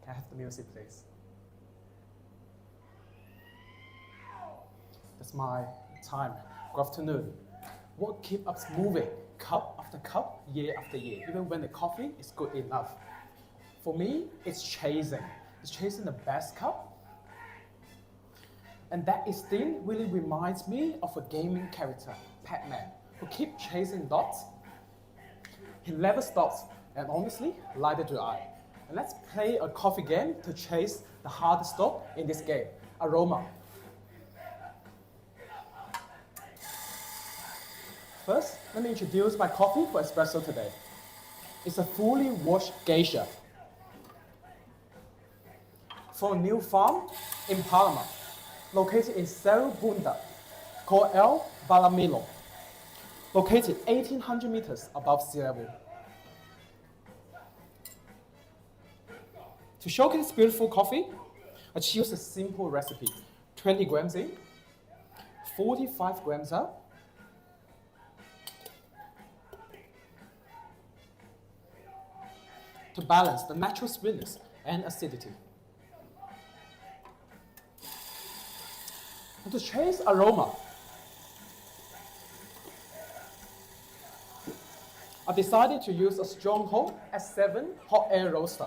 Can I have the music, please? That's my time. Good afternoon. What keeps us moving, cup after cup, year after year, even when the coffee is good enough? For me, it's chasing. It's chasing the best cup. And that instinct really reminds me of a gaming character, Pac-Man, who keeps chasing dots. He never stops, and honestly, neither do I. And let's play a coffee game to chase the hardest dot in this game, aroma. First, let me introduce my coffee for espresso today. It's a fully washed geisha from a new farm in Panama, located in Cerro Bunda, called El Balamilo, located 1,800 meters above sea level. To showcase this beautiful coffee, I choose a simple recipe: 20 grams in, 45 grams out, to balance the natural sweetness and acidity. And to chase aroma, I decided to use a Stronghold S7 hot air roaster.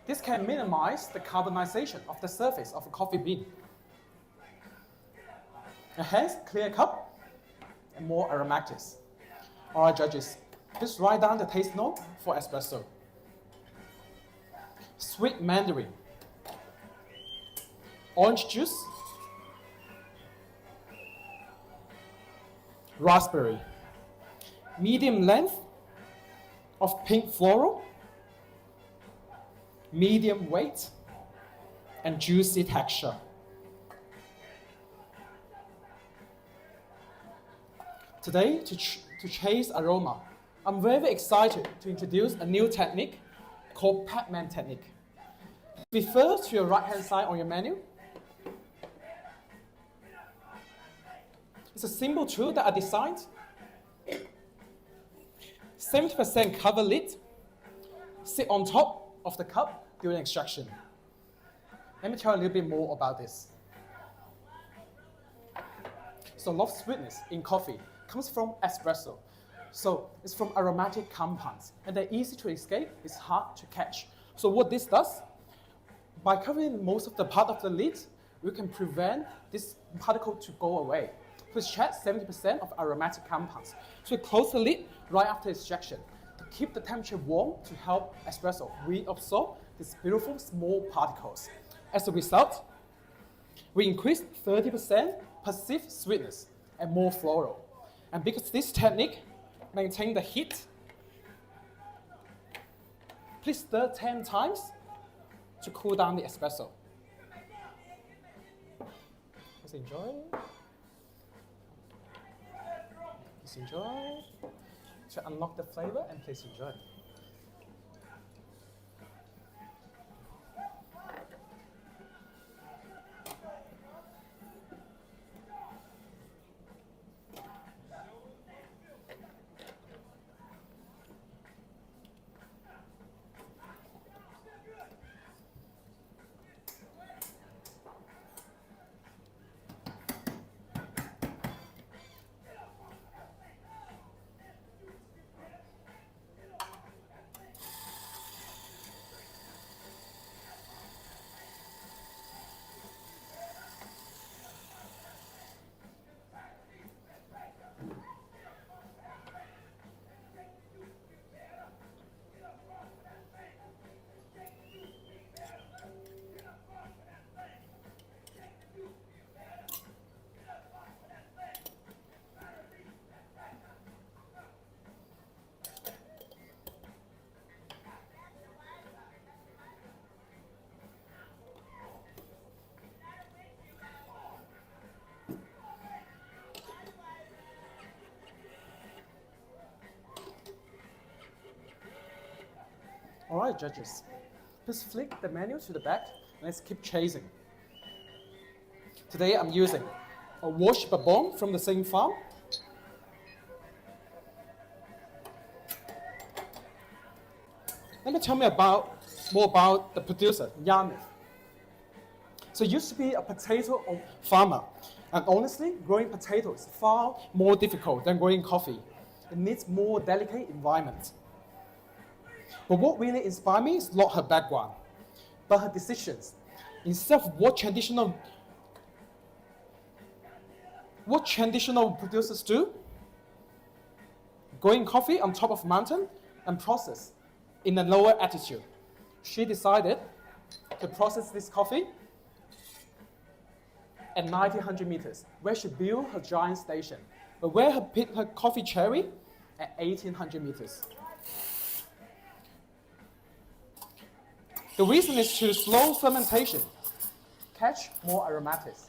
This can minimize the carbonization of the surface of a coffee bean. And hence, clear cup and more aromatics. All right, judges, please write down the taste note for espresso. Sweet mandarin, orange juice, raspberry, medium length of pink floral, medium weight, and juicy texture. Today, to chase aroma, I'm very excited to introduce a new technique called Pac-Man technique. Refer to your right-hand side on your menu. It's a simple tool that I designed. 70% cover lid, sit on top of the cup during extraction. Let me tell you a little bit more about this. So a lot of sweetness in coffee comes from espresso. So it's from aromatic compounds, and they're easy to escape, it's hard to catch. So what this does, by covering most of the part of the lid, we can prevent this particle to go away. Please check 70% of aromatic compounds. So we close the lid right after extraction to keep the temperature warm to help espresso reabsorb these beautiful small particles. As a result, we increase 30% perceived sweetness and more floral. And because this technique maintains the heat, please stir 10 times to cool down the espresso. Please enjoy. Please enjoy. To unlock the flavor, and please enjoy. All right, judges, please flick the menu to the back and let's keep chasing. Today I'm using a washed bourbon from the same farm, let me tell you about more about the producer, Yannick. So used to be a potato farmer, and honestly, growing potatoes is far more difficult than growing coffee. It needs more delicate environment. But what really inspired me is not her background, but her decisions. Instead of what traditional producers do, growing coffee on top of a mountain and process in a lower altitude, she decided to process this coffee at 900 meters, where she built her giant station, but where she picked her coffee cherry at 1800 meters. The reason is to slow fermentation, catch more aromatics.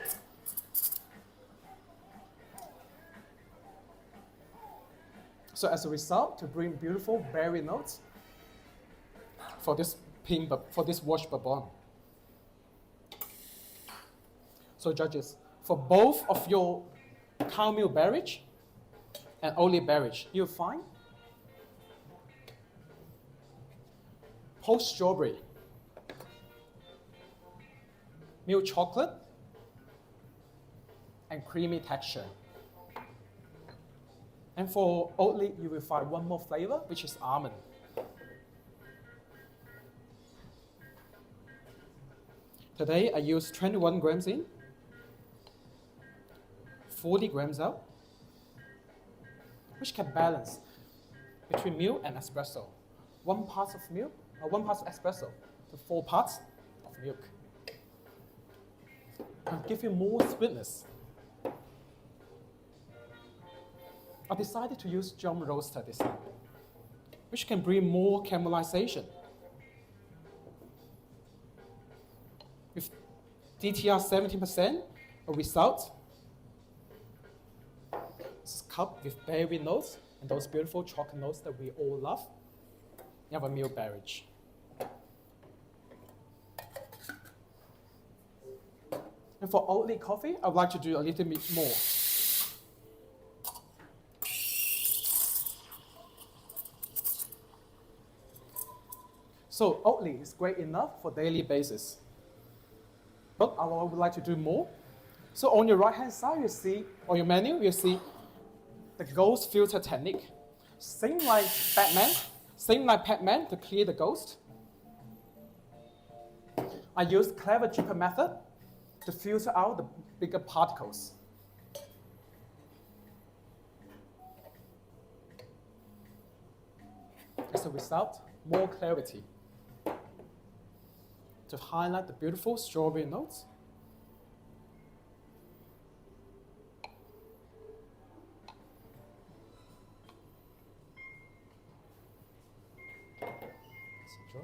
So as a result, to bring beautiful berry notes for this wash bourbon. So judges, for both of your caramel beverage and Oatly beverage, you'll find post strawberry, milk chocolate, and creamy texture. And for Oatly, you will find one more flavor, which is almond. Today, I use 21 grams in, 40 grams out, which can balance between milk and espresso. 1 part of milk, or 1 part of espresso to 4 parts of milk. And give you more sweetness. I decided to use Jam Roaster this time, which can bring more caramelization. With DTR 70%, a result, this cup with berry notes and those beautiful chocolate notes that we all love. You have a milk beverage. And for Oatly coffee, I would like to do a little bit more. So Oatly is great enough for daily basis. But I would like to do more. So on your right hand side, you see, on your menu, you see the ghost filter technique. Same like Pac-Man to clear the ghost. I use clever dripper method to filter out the bigger particles. As a result, more clarity to highlight the beautiful strawberry notes. Let's enjoy.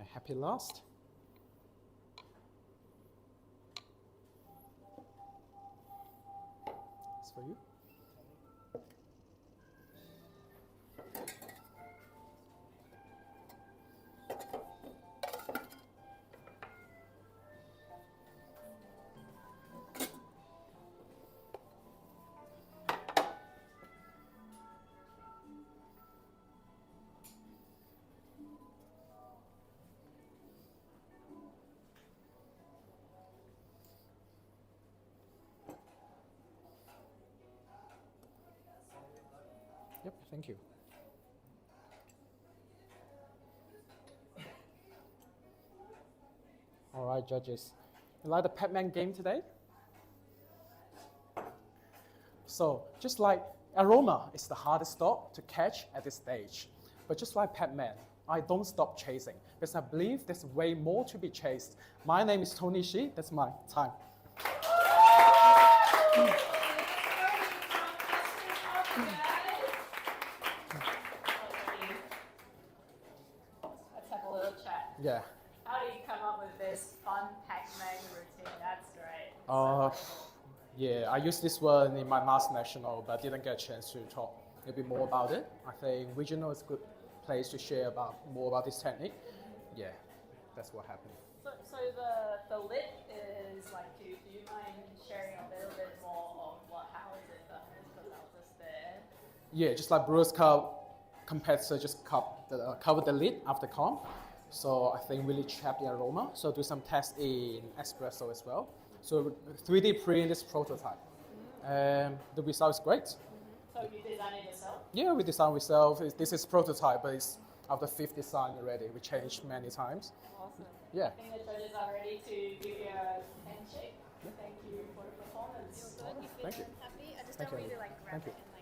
A happy last. It's for you. Yep, thank you. All right, judges. You like the Pac-Man game today? So, just like aroma is the hardest stop to catch at this stage. But just like Pac-Man, I don't stop chasing because I believe there's way more to be chased. My name is Tony Shi. That's my time. Let's have a little chat. Yeah. How do you come up with this fun Pac-Man routine? That's great. Yeah, I used this one in my Mass National, but didn't get a chance to talk a bit more about it. I think regional is a good place to share more about this technique. Yeah, that's what happened. So the lid is like, do you mind sharing a little bit more of how is it done? Because I was just there. Yeah, just like Brewer's Cup competitor just cover the lid after comp. So I think really trap the aroma. So do some tests in espresso as well. So 3D print this prototype. The result is great. So you design it yourself? Yeah, we design ourselves. This is prototype, but it's after 5th design already. We changed many times. Awesome. Yeah. I think the judges are ready to give you a handshake. Thank you for the performance. Feel good? You Thank feel you. happy? I just Thank don't you. really like grab Thank you. it in